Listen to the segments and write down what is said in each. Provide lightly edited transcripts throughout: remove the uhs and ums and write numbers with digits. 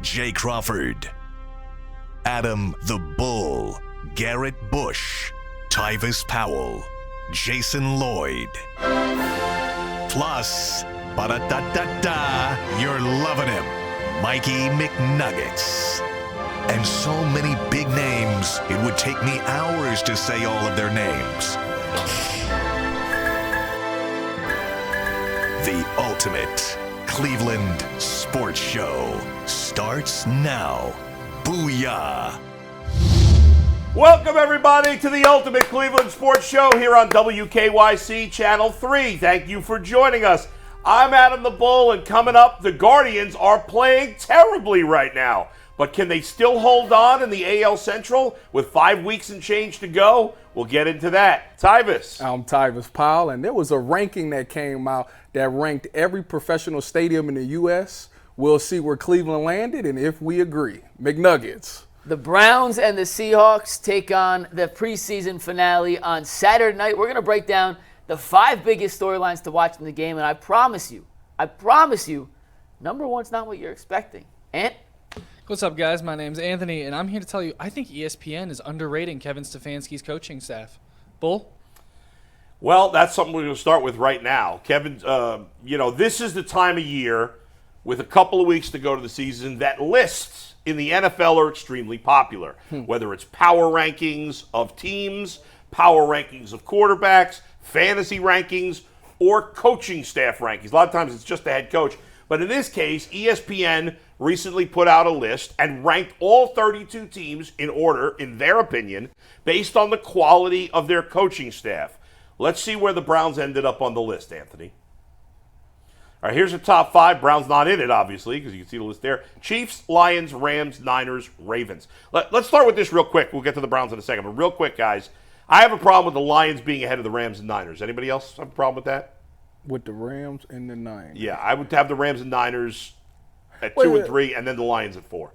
Jay Crawford, Adam the Bull, Garrett Bush, Tyvis Powell, Jason Lloyd. Plus, ba-da-da-da-da, you're loving him, Mikey McNuggets. And so many big names, it would take me hours to say all of their names. The ultimate Cleveland sports show starts now. Booyah! Welcome, everybody, to the Ultimate Cleveland Sports Show here on WKYC Channel 3. Thank you for joining us. I'm Adam the Bull, and coming up, the Guardians are playing terribly right now. But can they still hold on in the AL Central with 5 weeks and change to go? We'll get into that. Tyvis. I'm Tyvis Powell, and there was a ranking that came out that ranked every professional stadium in the U.S. We'll see where Cleveland landed and if we agree. McNuggets. The Browns and the Seahawks take on the preseason finale on Saturday night. We're going to break down the 5 biggest storylines to watch in the game, and I promise you, number one's not what you're expecting. Ant? What's up, guys? My name's Anthony, and I'm here to tell you I think ESPN is underrating Kevin Stefanski's coaching staff. Bull? Well, that's something we're going to start with right now. Kevin, this is the time of year with a couple of weeks to go to the season that lists in the NFL are extremely popular, whether it's power rankings of teams, power rankings of quarterbacks, fantasy rankings, or coaching staff rankings. A lot of times it's just the head coach. But in this case, ESPN recently put out a list and ranked all 32 teams in order, in their opinion, based on the quality of their coaching staff. Let's see where the Browns ended up on the list, Anthony. All right, here's the top 5. Browns not in it, obviously, because you can see the list there. Chiefs, Lions, Rams, Niners, Ravens. Let's start with this real quick. We'll get to the Browns in a second. But real quick, guys, I have a problem with the Lions being ahead of the Rams and Niners. Anybody else have a problem with that? With the Rams and the Niners. Yeah, I would have the Rams and Niners at 2 and 3, and then the Lions at 4.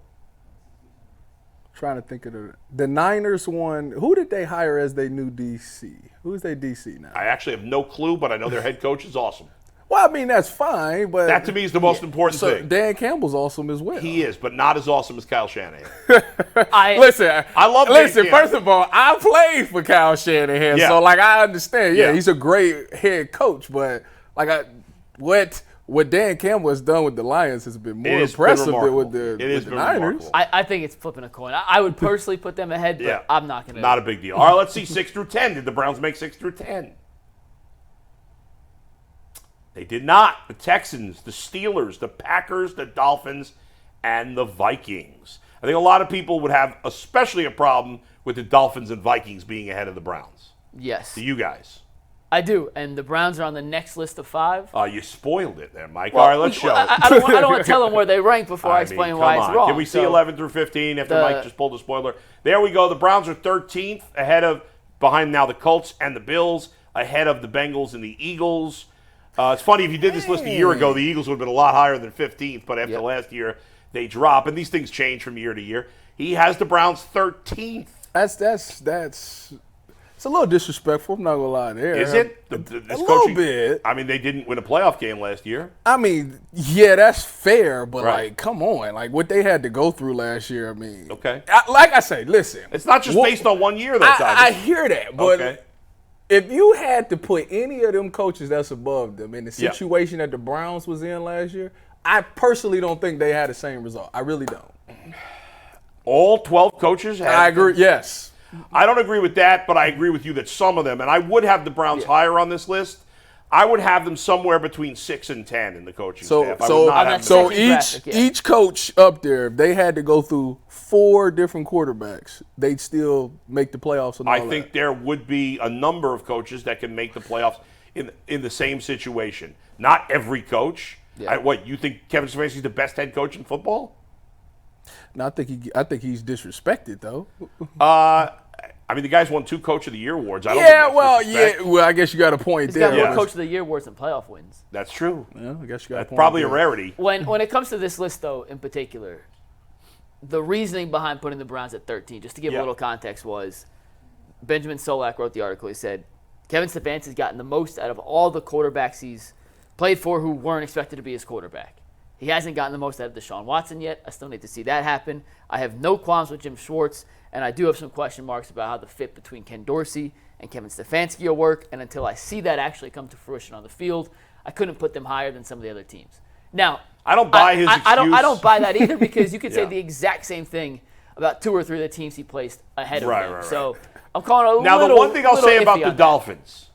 Trying to think of the Niners one. Who did they hire as their new DC? Who's their DC now? I actually have no clue, but I know their head coach is awesome. Well, I mean, that's fine, but that to me is the most important thing. Dan Campbell's awesome as well. He is, but not as awesome as Kyle Shanahan. I love Dan Campbell. First of all, I played for Kyle Shanahan, so I understand. Yeah, he's a great head coach, but what Dan Campbell has done with the Lions has been more impressive than with the Niners. I think it's flipping a coin. I would personally put them ahead, but I'm not going to. Not a big deal. All right, let's see 6 through 10. Did the Browns make 6 through 10? They did not. The Texans, the Steelers, the Packers, the Dolphins, and the Vikings. I think a lot of people would have especially a problem with the Dolphins and Vikings being ahead of the Browns. Yes. Do you guys? I do, and the Browns are on the next list of 5. You spoiled it there, Mike. All right, let's show it. I don't want to tell them where they rank before I explain why it's wrong. Can we see 11 through 15 after Mike just pulled the spoiler? There we go. The Browns are 13th, behind now the Colts and the Bills, ahead of the Bengals and the Eagles. It's funny, if you did this list a year ago, the Eagles would have been a lot higher than 15th, but after last year, they drop, and these things change from year to year. He has the Browns 13th. That's it's a little disrespectful, I'm not going to lie there. Is it? A little bit. I mean, they didn't win a playoff game last year. I mean, yeah, that's fair, but, come on. What they had to go through last year, I mean. Okay. Like I say, listen. It's not just based on 1 year, though, I hear that, but if you had to put any of them coaches that's above them in the situation that the Browns was in last year, I personally don't think they had the same result. I really don't. All 12 coaches had. I agree, yes. I don't agree with that, but I agree with you that some of them, and I would have the Browns higher on this list. I would have them somewhere between 6 and 10 in the coaching staff. So each coach up there, if they had to go through 4 different quarterbacks, they'd still make the playoffs. And all I think there would be a number of coaches that can make the playoffs in the same situation. Not every coach. Yeah. You think Kevin Stefanski is the best head coach in football? No, I think he's disrespected though. I mean, the guy's won 2 Coach of the Year awards. Well, I guess you got a point there. He's got more Coach of the Year awards and playoff wins. That's true. Yeah, I guess you got a point. Probably a rarity. When it comes to this list, though, in particular, the reasoning behind putting the Browns at 13, just to give a little context, was Benjamin Solak wrote the article. He said, Kevin Stefanski's gotten the most out of all the quarterbacks he's played for who weren't expected to be his quarterback. He hasn't gotten the most out of Deshaun Watson yet. I still need to see that happen. I have no qualms with Jim Schwartz, and I do have some question marks about how the fit between Ken Dorsey and Kevin Stefanski will work. And until I see that actually come to fruition on the field, I couldn't put them higher than some of the other teams. Now, I don't buy his excuse. I don't buy that either, because you could say Yeah. the exact same thing about 2 or 3 of the teams he placed ahead of them. Right. So I'm calling a Now, little, the one thing I'll little say about iffy the on Dolphins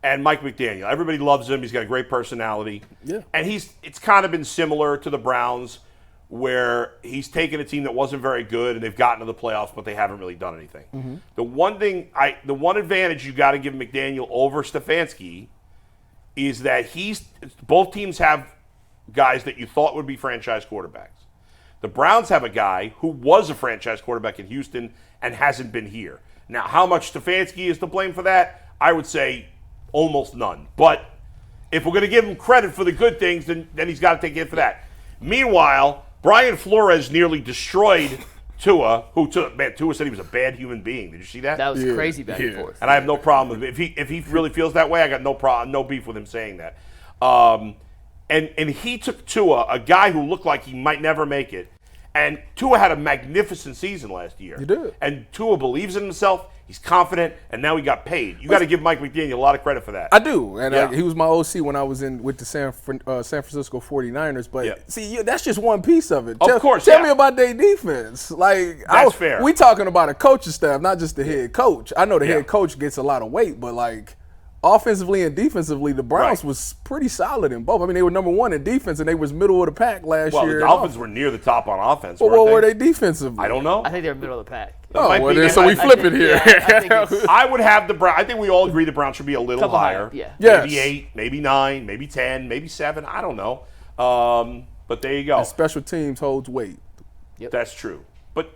and Mike McDaniel, everybody loves him. He's got a great personality. Yeah. And it's kind of been similar to the Browns, where he's taken a team that wasn't very good and they've gotten to the playoffs, but they haven't really done anything. Mm-hmm. The one advantage you got to give McDaniel over Stefanski is that both teams have guys that you thought would be franchise quarterbacks. The Browns have a guy who was a franchise quarterback in Houston and hasn't been here. Now, how much Stefanski is to blame for that? I would say almost none. But if we're going to give him credit for the good things, then he's got to take it for that. Meanwhile, Brian Flores nearly destroyed Tua, Tua said he was a bad human being. Did you see that? That was crazy back and forth. And I have no problem with it. If he really feels that way, I got no beef with him saying that. And he took Tua, a guy who looked like he might never make it. And Tua had a magnificent season last year. He did. And Tua believes in himself. He's confident, and now he got paid. You got to give Mike McDaniel a lot of credit for that. I do, and Yeah. he was my OC when I was with the San Francisco 49ers. But Yeah. see, that's just one piece of it. Of course, tell yeah. me about their defense. Like That's fair. We talking about a coaching staff, not just the head coach. I know the Yeah. head coach gets a lot of weight, but like offensively and defensively, the Browns Right. was pretty solid in both. I mean, they were number 1 in defense, and they was middle of the pack last Well, year. the Dolphins were near the top on offense. But weren't what were they? they defensively? I don't know. I think they're middle of the pack. Oh, might well, be- then, so we I flip it here. Yeah, I think it's I would have the Browns. I think we all agree the Browns should be a little Couple higher. higher, yeah. Yes. Maybe 8, maybe 9, maybe 10, maybe 7. I don't know. But there you go. And special teams holds weight. That's true. But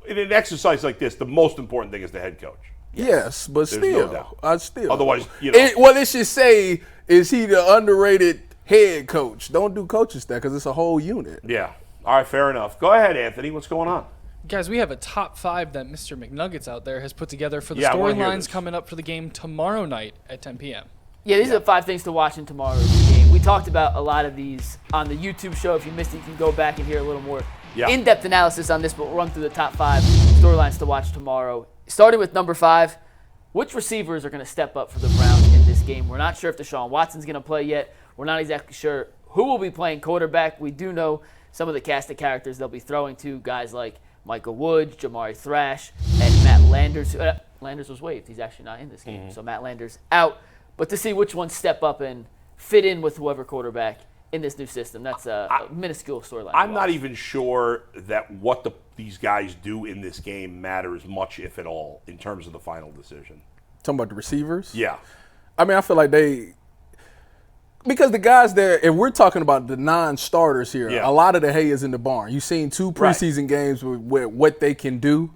in an exercise like this, the most important thing is the head coach. Yes, but no still, doubt. Otherwise, you know. Well, it should say, is he the underrated head coach? Don't do coaching staff because it's a whole unit. Yeah. All right, fair enough. Go ahead, Anthony. What's going on? Guys, we have a top 5 that Mr. McNuggets out there has put together for the Yeah, I wanna hear storylines this. coming up for the game tomorrow night at 10 p.m. Yeah, these are the 5 things to watch in tomorrow's game. We talked about a lot of these on the YouTube show. If you missed it, you can go back and hear a little more in-depth analysis on this, but we'll run through the top 5 storylines to watch tomorrow. Starting with number 5, which receivers are going to step up for the Browns in this game? We're not sure if Deshaun Watson's going to play yet. We're not exactly sure who will be playing quarterback. We do know some of the cast of characters they'll be throwing to, guys like Michael Wood, Jamari Thrash, and Matt Landers. Landers was waived. He's actually not in this game. So Matt Landers out. But to see which ones step up and fit in with whoever quarterback in this new system, that's a minuscule storyline. I'm not even sure that what these guys do in this game matters much, if at all, in terms of the final decision. Talking about the receivers? Yeah. I mean, I feel like because the guys there, if we're talking about the non-starters here, Yeah. a lot of the hay is in the barn. You've seen 2 preseason games with what they can do.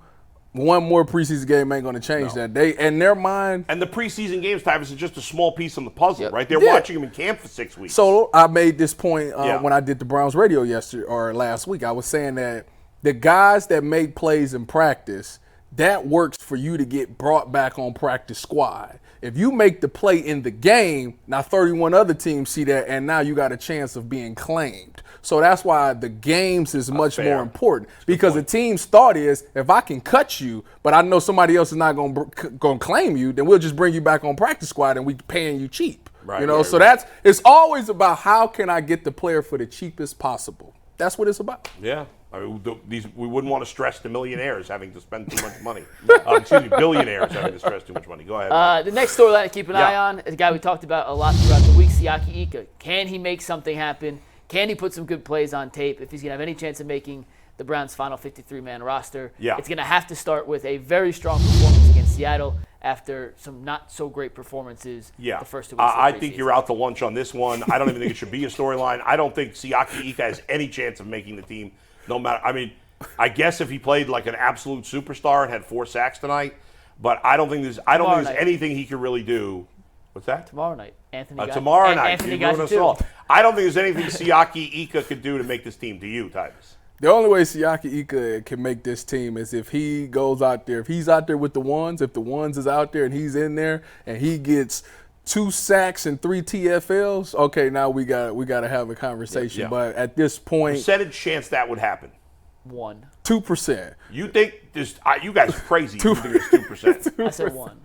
One more preseason game ain't going to change that. In their mind. And the preseason games, Tyvis, is just a small piece on the puzzle, right? They're Yeah. watching him in camp for 6 weeks. So I made this point Yeah. when I did the Browns radio last week. I was saying that the guys that make plays in practice, that works for you to get brought back on practice squad. If you make the play in the game, now 31 other teams see that, and now you got a chance of being claimed. So that's why the games is much fair. more important, because the team's thought is, if I can cut you, but I know somebody else is not going to claim you, then we'll just bring you back on practice squad and we paying you cheap. Right, you know, right, so right. it's always about how can I get the player for the cheapest possible. That's what it's about. Yeah. I mean, we wouldn't want to stress the millionaires having to spend too much money. Billionaires having to stress too much money. Go ahead. The next storyline to keep an eye on is a guy we talked about a lot throughout the week, Siaki Ika. Can he make something happen? Can he put some good plays on tape? If he's going to have any chance of making the Browns' final 53-man roster, it's going to have to start with a very strong performance against Seattle after some not-so-great performances the first 2 weeks of the I preseason. think you're out to lunch on this one. I don't even think it should be a storyline. I don't think Siaki Ika has any chance of making the team, no matter – I mean, I guess if he played like an absolute superstar and had 4 sacks tonight, but I don't think there's anything he can really do. What's that? Tomorrow night. Anthony got tomorrow night. Anthony You got ruined you us too. all. I don't think there's anything Siaki Ika could do to make this team. Do you, Tyvis? The only way Siaki Ika can make this team is if he goes out there. If he's out there with the ones, if the ones is out there and he's in there and he gets 2 sacks and 3 TFLs, okay, now we got to have a conversation. Yeah. But at this point, Percentage chance that would happen. 1. 2%. You think this? You guys are crazy. You think it's 2%. I said 1.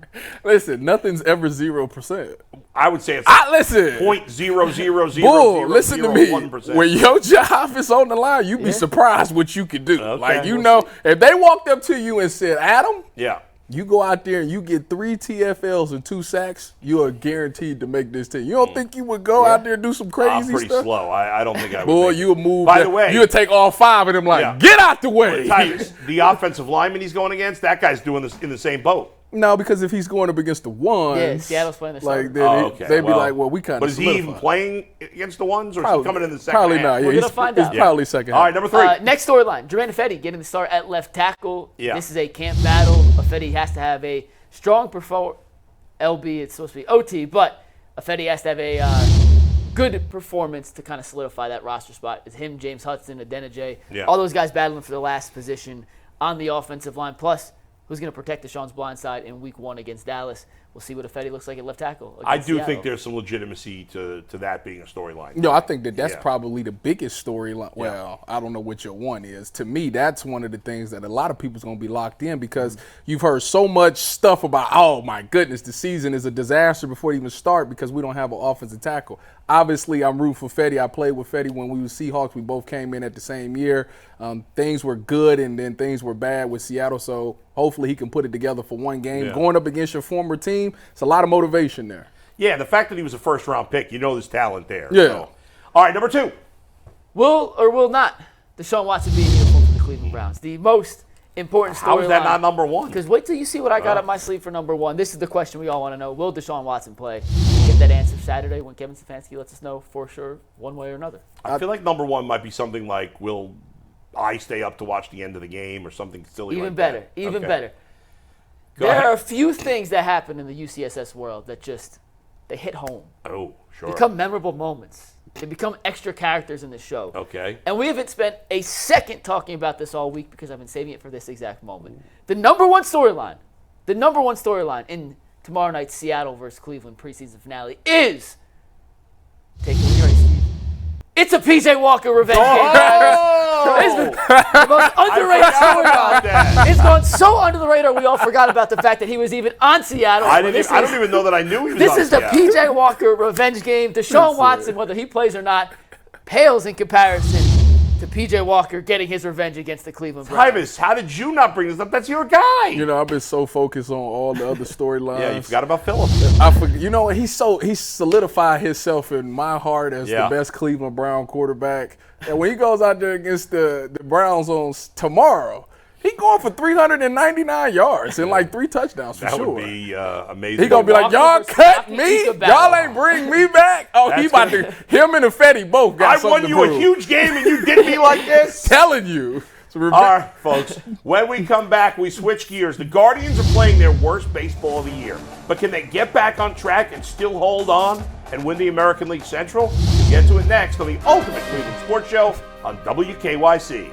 Listen, nothing's ever 0%. I would say it's Listen. 0.00001%. Bull, listen to me. When your job is on the line, you'd be surprised what you could do. Okay, Like, you we'll know, if they walked up to you and said, Adam, Yeah. you go out there and you get 3 TFLs and 2 sacks, you are guaranteed to make this team. You don't think you would go out there and do some I'm crazy pretty stuff? slow. I don't think I would. Boy, make it. you would move. By the way, you would take all 5 of them like, Yeah. get out the way. Tyvis, the offensive lineman he's going against, that guy's doing this in the same boat. No, because if he's going up against the ones, Yeah, Seattle's playing the like Suns. then they'd be like, well, we kind of. But is he even playing against the ones, or is he coming in the second Probably half? not. Yeah, We're he's gonna find it's out. probably second. All half. right, number 3. Next storyline, Jermaine Ifedi getting the start at left tackle. Yeah. This is a camp battle. Ifedi has to have a strong performance. LB, it's supposed to be OT, but Ifedi has to have a good performance to kind of solidify that roster spot. It's him, James Hudson, Adeniji, Yeah. all those guys battling for the last position on the offensive line. Plus, who's going to protect Deshaun's blind side in week 1 against Dallas? We'll see what Ifedi looks like at left tackle. I against do Seattle. think there's some legitimacy to that being a storyline. No, I think that's Yeah. probably the biggest storyline. Well, I don't know what your one is. To me, that's one of the things that a lot of people's going to be locked in because you've heard so much stuff about, oh, my goodness, the season is a disaster before it even start because we don't have an offensive tackle. Obviously, I'm rooting for Fetty. I played with Fetty when we were Seahawks. We both came in at the same year. Things were good and then things were bad with Seattle, so hopefully he can put it together for one game. Yeah. Going up against your former team, it's a lot of motivation there. Yeah, the fact that he was a first-round pick, you know there's talent there. Yeah. So. All right, number 2. Will or will not Deshaun Watson be in uniform for the Cleveland Browns? The most important storyline. How is that not number 1? Because wait till you see what I got up my sleeve for number 1. This is the question we all want to know. Will Deshaun Watson play? Get that answer Saturday when Kevin Stefanski lets us know for sure one way or another. I feel like number 1 might be something like, will I stay up to watch the end of the game or something silly Even like better. that? Even Okay. better. Go There ahead. are a few things that happen in the UCSS world that just, they hit home. Oh, sure. Become memorable moments. They become extra characters in the show. Okay. And we haven't spent a second talking about this all week because I've been saving it for this exact moment. The number one storyline in tomorrow night's Seattle versus Cleveland preseason finale is, take it when you're ready, Steve. It's a PJ Walker revenge game, guys. It's the most underrated about storyline. that. It's gone so under the radar, we all forgot about the fact that he was even on Seattle. I This don't is- even know that I knew he was This on is the Seattle. PJ Walker revenge game. Deshaun Watson, whether he plays or not, pales in comparison to PJ Walker getting his revenge against the Cleveland Browns. Tyvis, how did you not bring this up? That's your guy. You know, I've been so focused on all the other storylines. Yeah, you forgot about Phillips. I forget. You know, he solidified himself in my heart as Yeah. the best Cleveland Brown quarterback. And when he goes out there against the Browns on tomorrow, he going for 399 yards and like 3 touchdowns for That sure. would be amazing. He gonna be like, Walker y'all versus cut Rocky me, Ika y'all battle. ain't bring me back. Oh, he That's about to. Him and Ifedi both got I something won to you a prove. huge game and you did me like this. Telling you. It's a revenge. All right, folks. When we come back, we switch gears. The Guardians are playing their worst baseball of the year. But can they get back on track and still hold on and win the American League Central? We'll get to it next on the Ultimate Cleveland Sports Show on WKYC.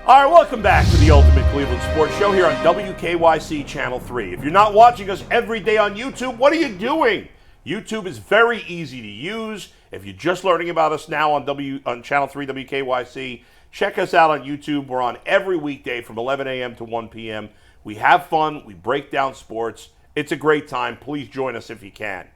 All right, welcome back to the Ultimate Cleveland Sports Show here on WKYC Channel 3. If you're not watching us every day on YouTube, what are you doing? YouTube is very easy to use. If you're just learning about us now on Channel 3 WKYC, check us out on YouTube. We're on every weekday from 11 a.m. to 1 p.m. We have fun. We break down sports. It's a great time. Please join us if you can.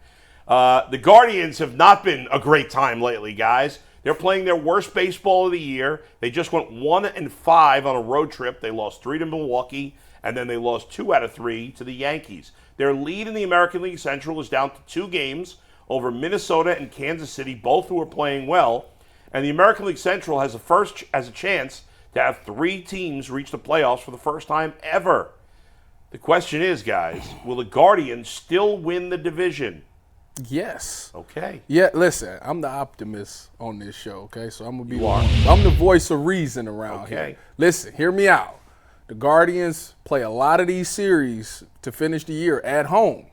The Guardians have not been a great time lately, guys. They're playing their worst baseball of the year. They just went 1-5 on a road trip. They lost 3 to Milwaukee, and then they lost 2 out of 3 to the Yankees. Their lead in the American League Central is down to 2 games over Minnesota and Kansas City, both who are playing well. And the American League Central has a chance to have 3 teams reach the playoffs for the first time ever. The question is, guys, will the Guardians still win the division? Yes. Okay. Yeah, listen, I'm the optimist on this show, okay? So I'm going to be You are. I'm the voice of reason around Okay. here. Listen, hear me out. The Guardians play a lot of these series to finish the year at home.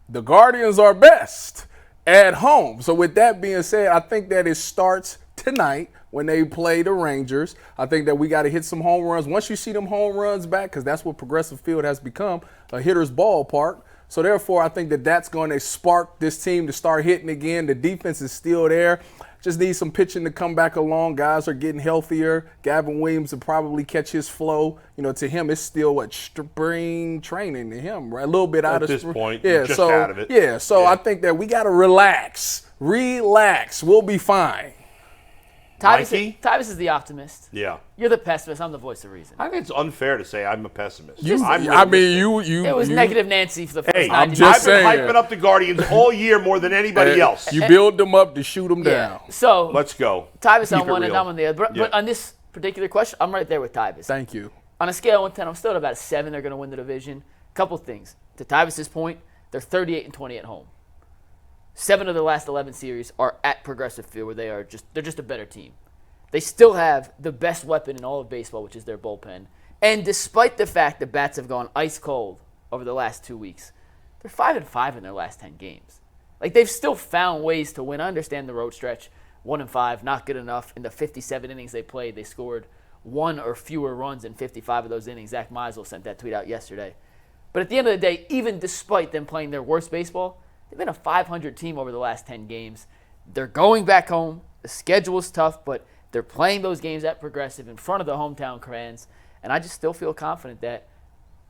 The Guardians are best at home. So with that being said, I think that it starts tonight when they play the Rangers. I think that we got to hit some home runs. Once you see them home runs back, because that's what Progressive Field has become, a hitter's ballpark. So therefore, I think that that's going to spark this team to start hitting again. The defense is still there. Just need some pitching to come back along. Guys are getting healthier. Gavin Williams will probably catch his flow. To him, it's still spring training to him, right? A little bit out of this point. Yeah, just so out of it. yeah, so I think that we got to relax. We'll be fine. Tyvis is the optimist. Yeah. You're the pessimist. I'm the voice of reason. I think it's unfair to say I'm a pessimist. You. It was negative Nancy for the first 90 I'm minutes. just I've been saying. hyping up the Guardians all year more than anybody else. You build them up to shoot them down. So Let's go. Tyvis Keep on it one and real. I'm on the other. But on this particular question, I'm right there with Tyvis. Thank you. On a scale of 1 to 10, I'm still at about a 7. They're going to win the division. Couple things. To Tyvis's point, they're 38-20 at home. 7 of the last 11 series are at Progressive Field, where they're just a better team. They still have the best weapon in all of baseball, which is their bullpen. And despite the fact the bats have gone ice cold over the last 2 weeks, they're 5-5 in their last 10 games. Like, they've still found ways to win. I understand the road stretch, 1-5, not good enough. In the 57 innings they played, they scored 1 or fewer runs in 55 of those innings. Zach Meisel sent that tweet out yesterday. But at the end of the day, even despite them playing their worst baseball, they've been a 500 team over the last 10 games. They're going back home. The schedule is tough, but they're playing those games at Progressive in front of the hometown fans, and I just still feel confident that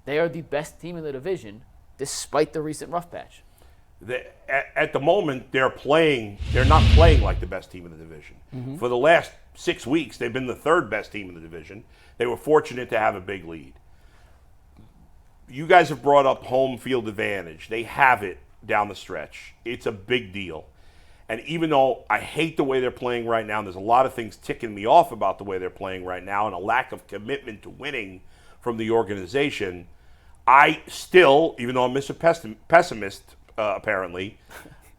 they are the best team in the division despite the recent rough patch. At the moment, they're not playing like the best team in the division. Mm-hmm. For the last 6 weeks, they've been the third best team in the division. They were fortunate to have a big lead. You guys have brought up home field advantage. They have it down the stretch. It's a big deal. And even though I hate the way they're playing right now, and there's a lot of things ticking me off about the way they're playing right now and a lack of commitment to winning from the organization, I still, even though I'm Mr. Pessimist, apparently,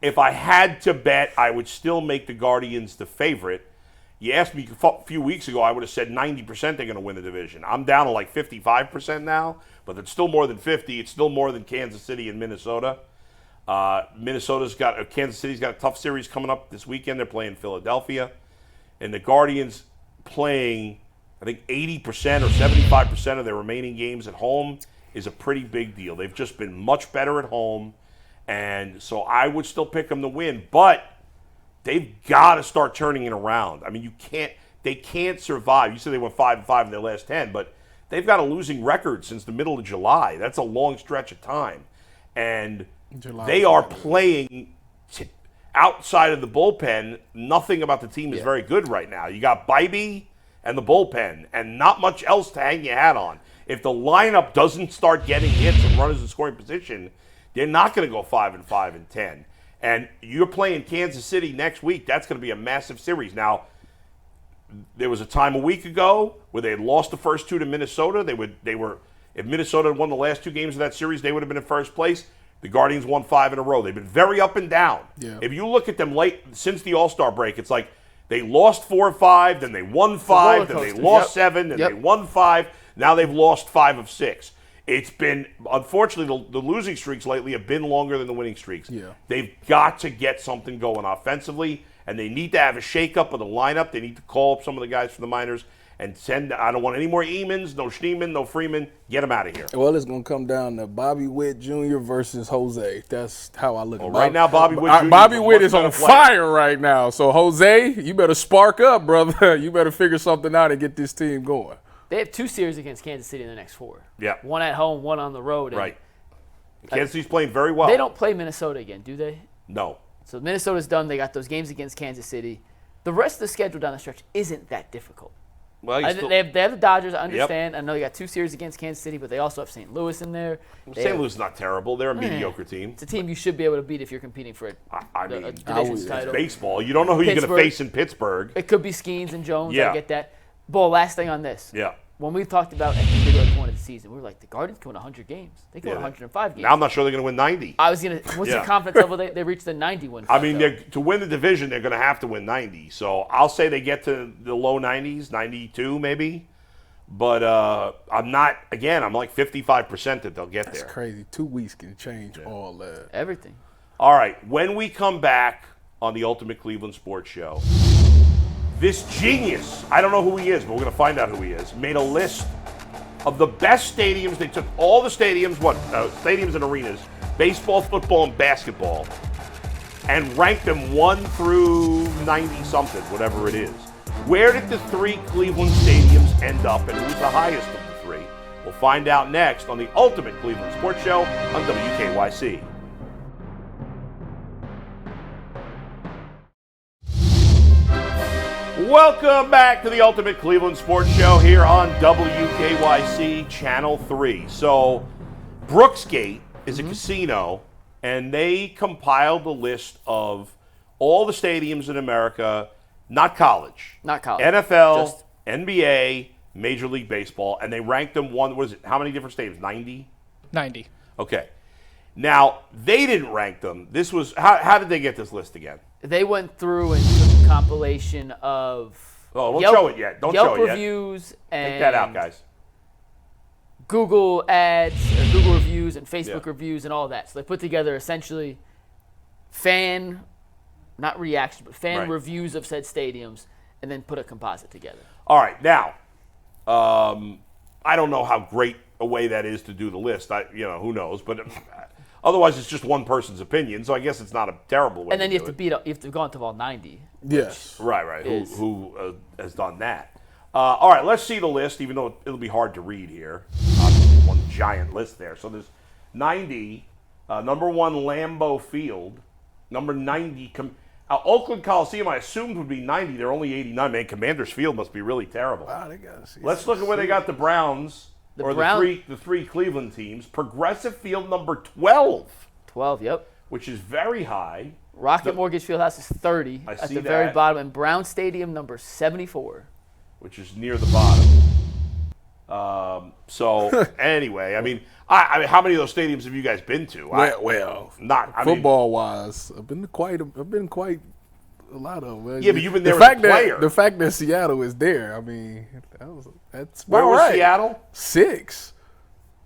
if I had to bet, I would still make the Guardians the favorite. You asked me a few weeks ago, I would have said 90% they're going to win the division. I'm down to like 55% now, but it's still more than 50. It's still more than Kansas City and Minnesota. Kansas City's got a tough series coming up this weekend. They're playing Philadelphia. And the Guardians playing, I think, 80% or 75% of their remaining games at home is a pretty big deal. They've just been much better at home. And so I would still pick them to win. But they've got to start turning it around. I mean, they can't survive. You said they went 5-5 in their last 10, but they've got a losing record since the middle of July. That's a long stretch of time. And they are playing outside of the bullpen. Nothing about the team is very good right now. You got Bybee and the bullpen, and not much else to hang your hat on. If the lineup doesn't start getting hits and runners in scoring position, they're not going to go 5-5 and 10. And you're playing Kansas City next week. That's going to be a massive series. Now, there was a time a week ago where they had lost the first 2 to Minnesota. If Minnesota had won the last 2 games of that series, they would have been in first place. The Guardians won 5 in a row. They've been very up and down. Yeah. If you look at them late since the All-Star break, it's like they lost 4 of 5, then they won 5, then they lost 7, then they won 5. Now they've lost 5 of 6. It's been, unfortunately, the losing streaks lately have been longer than the winning streaks. Yeah. They've got to get something going offensively, and they need to have a shakeup of the lineup. They need to call up some of the guys from the minors and I don't want any more Emons, no Schneeman, no Freeman. Get them out of here. Well, it's going to come down to Bobby Witt Jr. versus Jose. That's how I look at it. Right now, Bobby Witt Jr. Bobby Witt is on fire right now. So, Jose, you better spark up, brother. You better figure something out and get this team going. They have 2 series against Kansas City in the next 4. Yeah. 1 at home, 1 on the road. Right. Kansas City's playing very well. They don't play Minnesota again, do they? No. So Minnesota's done. They got those games against Kansas City. The rest of the schedule down the stretch isn't that difficult. Well, they have the Dodgers, I understand. Yep. I know they got 2 series against Kansas City, but they also have St. Louis in there. St. Louis is not terrible. They're a mediocre team. It's a team you should be able to beat if you're competing for a division title. It's baseball. You don't know who you're going to face in Pittsburgh. It could be Skeens and Jones. I get that. Bull, last thing on this. Yeah. When we talked about at the midway point of the season, we were like, the Guardians can win 100 games. They can win 105 games. Now I'm not sure they're going to win 90. What's the confidence level they reached the 90 win? I mean, to win the division, they're going to have to win 90. So I'll say they get to the low 90s, 92 maybe. But I'm not, again, I'm like 55% that they'll get there. That's crazy. 2 weeks can change all that. Everything. All right. When we come back on the Ultimate Cleveland Sports Show, This genius, I don't know who he is, but we're going to find out who he is, made a list of the best stadiums. They took all the stadiums, stadiums and arenas, baseball, football, and basketball, and ranked them 1 through 90-something, whatever it is. Where did the 3 Cleveland stadiums end up, and who's the highest of the 3? We'll find out next on the Ultimate Cleveland Sports Show on WKYC. Welcome back to the Ultimate Cleveland Sports Show here on WKYC Channel 3. So, Brooksgate is a casino, and they compiled a list of all the stadiums in America, not college. Not college. NFL, Just NBA, Major League Baseball, and they ranked them how many different stadiums? 90? 90. Okay. Now, they didn't rank them. This was, how did they get this list again? They went through and took a compilation of don't show it yet. Don't Yelp show it yet. reviews and Take that out, guys. Google ads, Google reviews, and Facebook Yeah. reviews, and all that. So they put together essentially fan, not reaction, but fan Right. reviews of said stadiums, and then put a composite together. All right, now, I don't know how great a way that is to do the list. Who knows? But otherwise, it's just one person's opinion. So I guess it's not a terrible way. And then to you do have it. to you have to go into all 90. Yes. Right. is- Who has done that? All right, let's see the list. Even though it'll be hard to read here, obviously one giant list there. So there's 90. Number 1, Lambeau Field. Number 90. Oakland Coliseum, I assumed would be 90. They're only 89. Man, Commanders Field must be really terrible. Wow, they got to see. Let's look at where they got the Browns, the three Cleveland teams. Progressive Field, number 12, 12, yep. which is very high. Rocket Mortgage Fieldhouse is 30 I at see the very that. bottom, and Brown Stadium number 74. Which is near the bottom. Anyway, I mean, how many of those stadiums have you guys been to? Football-wise, I've been quite a lot of them. Yeah, but you've been there as a player. The fact that Seattle is there, I mean, that's about Where was right. Seattle? 6.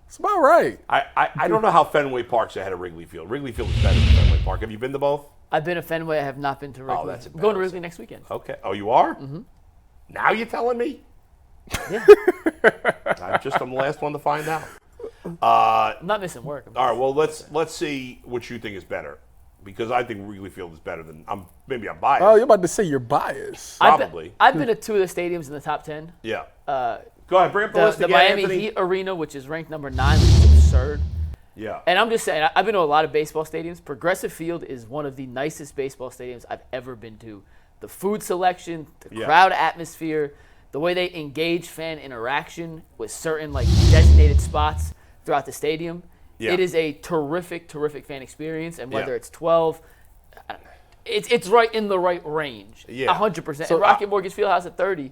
It's about right. I don't know how Fenway Park's ahead of Wrigley Field. Wrigley Field is better than Fenway Park. Have you been to both? I've been to Fenway. I have not been to Wrigley. that's I'm going to embarrassing. Wrigley next weekend. Okay. Oh, you are? Mm-hmm. Now you're telling me? Yeah. I'm the last one to find out. I'm not missing work. All right, well, let's see what you think is better. Because I think Wrigley Field is better than maybe I'm biased. Oh, you're about to say you're biased. Probably. I've been to 2 of the stadiums in the top 10. Yeah. Go ahead, bring up the list The again, Miami Anthony. Heat Arena, which is ranked number 9, which is absurd. Yeah. And I'm just saying, I've been to a lot of baseball stadiums. Progressive Field is one of the nicest baseball stadiums I've ever been to. The food selection, the crowd atmosphere, the way they engage fan interaction with certain designated spots throughout the stadium. Yeah. It is a terrific, terrific fan experience. And whether it's 12, it's right in the right range. Yeah. 100%. So and Rocket Mortgage Fieldhouse at 30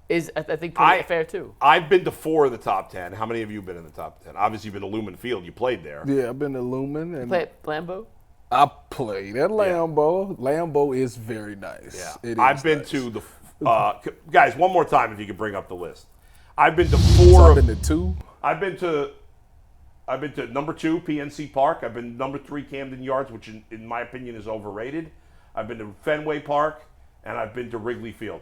is, I think, pretty fair too. I've been to 4 of the top 10. How many of you have been in the top 10? Obviously, you've been to Lumen Field. You played there. Yeah, I've been to Lumen. And Play at Lambeau? I played at Lambeau. Lambeau is very nice. Yeah. It is I've been nice. to the guys. One more time, if you could bring up the list. I've been to So 4. I've been to 2. I've been to number 2 PNC Park. I've been number 3 Camden Yards, which in my opinion is overrated. I've been to Fenway Park, and I've been to Wrigley Field.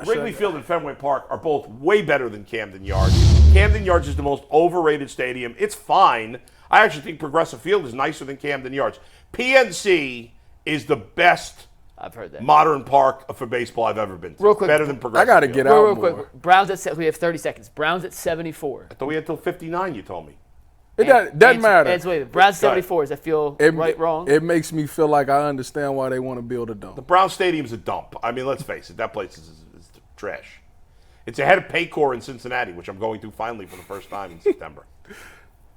Wrigley Field and Fenway Park are both way better than Camden Yards. Camden Yards is the most overrated stadium. It's fine. I actually think Progressive Field is nicer than Camden Yards. PNC is the best I've heard that. modern park for baseball I've ever been to. Real quick, better than Progressive I got to Field. get Real out quick. more. Browns we have 30 seconds. Browns at 74. I thought we had till 59, you told me. It doesn't matter. Browns 74. Does that feel wrong? It makes me feel like I understand why they want to build a dome. The Brown Stadium's a dump. I mean, let's face it, that place is trash. It's ahead of Paycor in Cincinnati, which I'm going to finally for the first time in September.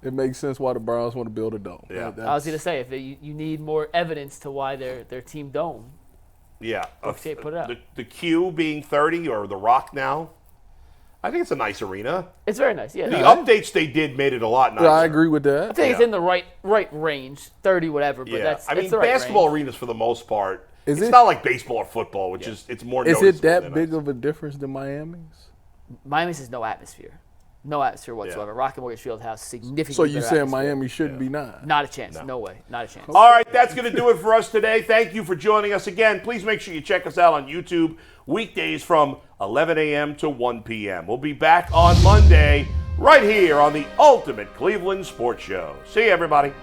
It makes sense why the Browns want to build a dome. Yeah. I was going to say, if you need more evidence to why their team dome. Yeah. Brooksgate put it up. The Q being 30, or the Rock now, I think it's a nice arena. It's very nice, yeah. The updates they did made it a lot nicer. Yeah, I agree with that. I think it's in the right range, 30 whatever, but that's I mean, the right basketball range. arenas for the most part, Is it's it- not like baseball or football, which is it's more Is noticeable it that than big us. of a difference than Miami's? Miami's has no atmosphere. No atmosphere whatsoever. Rocket Mortgage Fieldhouse, significantly So you better saying atmosphere. Miami shouldn't be 9? Not a chance. No way. Not a chance. All right, that's going to do it for us today. Thank you for joining us again. Please make sure you check us out on YouTube weekdays from 11 a.m. to 1 p.m. We'll be back on Monday right here on the Ultimate Cleveland Sports Show. See you, everybody.